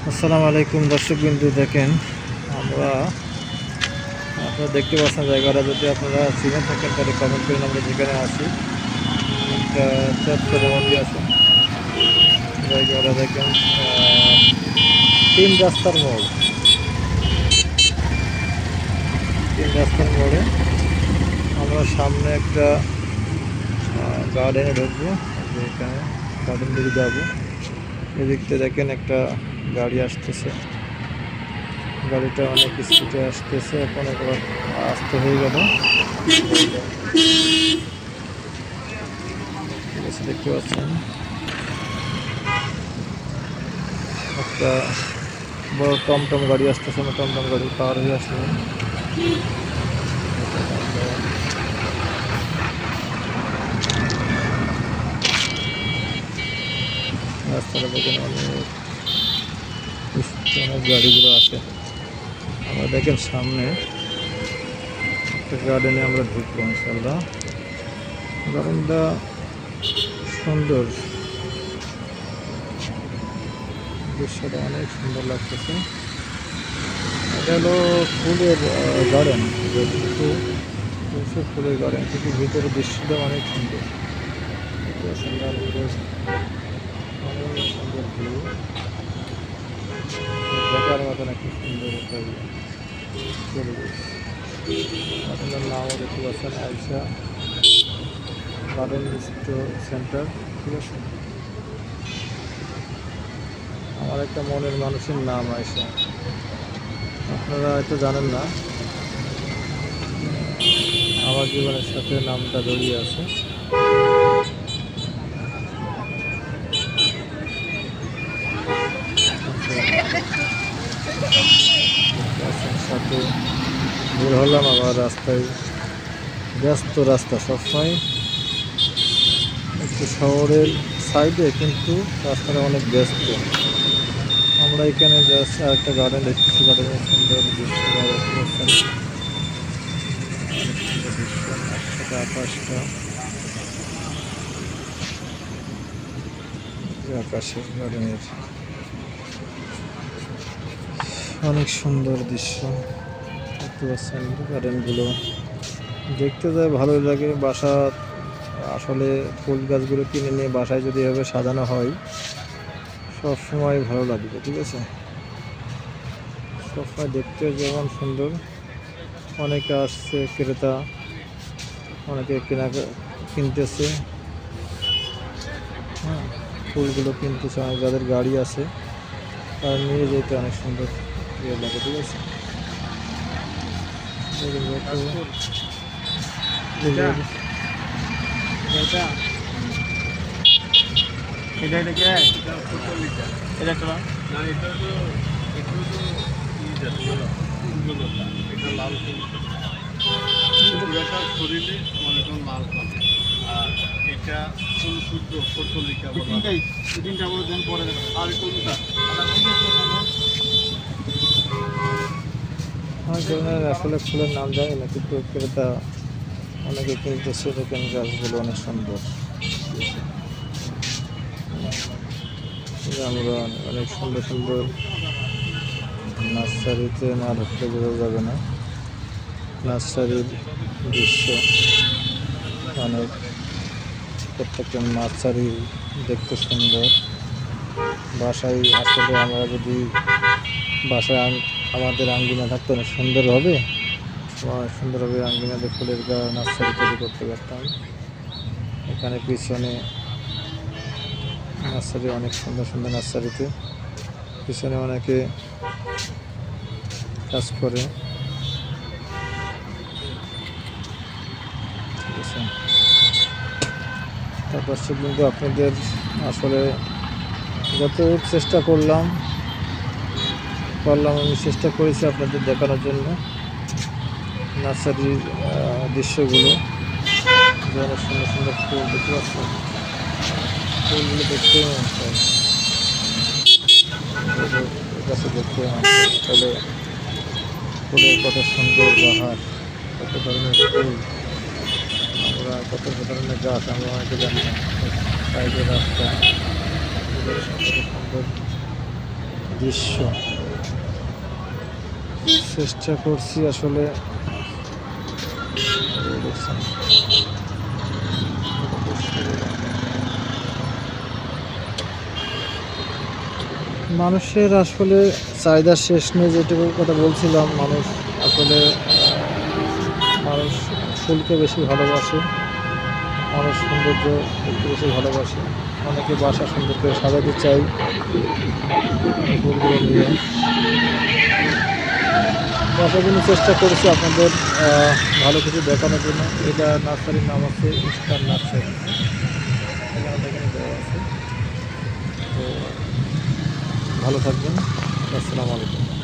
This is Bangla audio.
আসসালামু আলাইকুম দর্শকবৃন্দ, দেখেন আমরা আপনারা দেখতে পাচ্ছেন জায়গাটা, যদি আপনারা চিনে থাকেন তাহলে কমেন্ট করেন। আমরা যেখানে আছি একটা চত্বরের মধ্যে আছে জায়গাটা, দেখেন তিন রাস্তার মোড়ে আমরা সামনে একটা গার্ডেনে ঢুকবো। এখানে গার্ডেন দিকে যাবো। এদিকতে দেখেন একটা গাড়ি আসতেছে, গাড়িটা অনেক স্পিডে আসতেছে, এখন একবার আসতে হয়ে গেল। দেখতে পাচ্ছেন একটা বড় টমটম গাড়ি আসতেছে, আমরা টমটম গাড়ি পার হয়ে আসলাম। রাস্তাটা দেখেন অনেক গাড়িগুলো আছে। আমরা দেখেন সামনে একটা গার্ডেনে আমরা ঢুকবো ইনশাল্লাহ। গার্ডেনটা সুন্দর, দৃশ্যটা অনেক সুন্দর লাগতেছে। এটা হলো ফুলের গার্ডেন, ফুলের গার্ডেন, কিন্তু ভিতরে দৃশ্যটা অনেক সুন্দর। সুন্দর অনেক সুন্দর ভিউ, দেখার মতন একটা সুন্দর একটা পরিবেশ। আপনার নামও দেখতে পাচ্ছেন আইসা গার্ডেন সেন্টার, ঠিক আছে। আমার একটা মনের মানুষের নাম আইসা, আপনারা হয়তো জানেন না, আমার জীবনের সাথে নামটা জড়িয়ে আছে। সাথে বের হলাম আবার রাস্তায়, ব্যস্ত রাস্তা সবসময়, একটু শহরের সাইডে কিন্তু রাস্তাটা অনেক ব্যস্ত। আমরা এখানে জাস্ট একটা গার্ডেন দেখতেছি, গার্ডেনের সুন্দর দৃশ্য, আকাশটা, আকাশের গার্ডেনের অনেক সুন্দর দৃশ্য দেখতে পাচ্ছেন। গার্ডেনগুলো দেখতে যায় ভালোই লাগে। বাসা আসলে ফুল গাছগুলো কিনে নিয়ে বাসায় যদি এভাবে সাজানো হয় সব সময় ভালো লাগবে, ঠিক আছে। সবসময় দেখতে যেমন সুন্দর, অনেকে আসছে ক্রেতা, অনেকে কিনতেছে, হ্যাঁ, ফুলগুলো কিনতেছে। অনেক যাদের গাড়ি আছে তারা নিয়ে যেতে অনেক সুন্দর ইয়ে লাগে, ঠিক আছে। শরীরে মনে করেন লাল পাবে, আর এটা শুদ্ধ পর্তলিকা তিনটা বলে দেন পরে আর কোনটা আসলে ফুলের নাম জানি না, কিন্তু ক্রেতা অনেকে কিনতেছে। দেখেন গাছগুলো অনেক সুন্দর, আমরা অনেক সুন্দর সুন্দর নার্সারিতে না ঢুকলে বোঝা যাবে না। নার্সারির দৃশ্য অনেক, প্রত্যেকটা নার্সারি দেখতে সুন্দর। বাসায় আসলে আমরা যদি বাসায় আমাদের আঙ্গিনা থাকতো অনেক সুন্দর হবে, সুন্দরভাবে আঙ্গিনাতে ফুলের নার্সারি তৈরি করতে পারতাম। এখানে পিছনে নার্সারি, অনেক সুন্দর সুন্দর নার্সারিতে পিছনে অনেকে কাজ করে, ঠিক আছে। তারপর কিন্তু আপনাদের আসলে যতটুকু চেষ্টা করলাম আমি চেষ্টা করেছি আপনাদের দেখানোর জন্য নার্সারির দৃশ্যগুলো। অনেক সুন্দর সুন্দর ফুল দেখতে পাচ্ছেন, ফুলগুলো দেখতেই মন চায়, কাছে দেখতে তাহলে ফুলের কত সুন্দর বাহার, কত ধরনের ফুল, আমরা কত ধরনের গাছ আমরা অনেকে জানি না। সাইডের রাস্তা, সুন্দর সুন্দর দৃশ্য। চেষ্টা করছি আসলে দেখছেন, মানুষের আসলে চাহিদার শেষ নেই, যেটুকু কথা বলছিলাম। মানুষ আসলে মানুষ ফুলকে বেশি ভালোবাসে, মানুষ সৌন্দর্য দেখতে বেশি ভালোবাসে। অনেকে বাসা সুন্দর করে সাজাতে চাই ফুলগুলো নিয়ে। বাসার জন্য চেষ্টা করেছি আপনাদের ভালো কিছু দেখানোর জন্য। এটা নার্সারির নাম আছে স্টার নার্সারি, এখানে দেওয়া আছে। তো ভালো থাকবেন, আসসালামু আলাইকুম।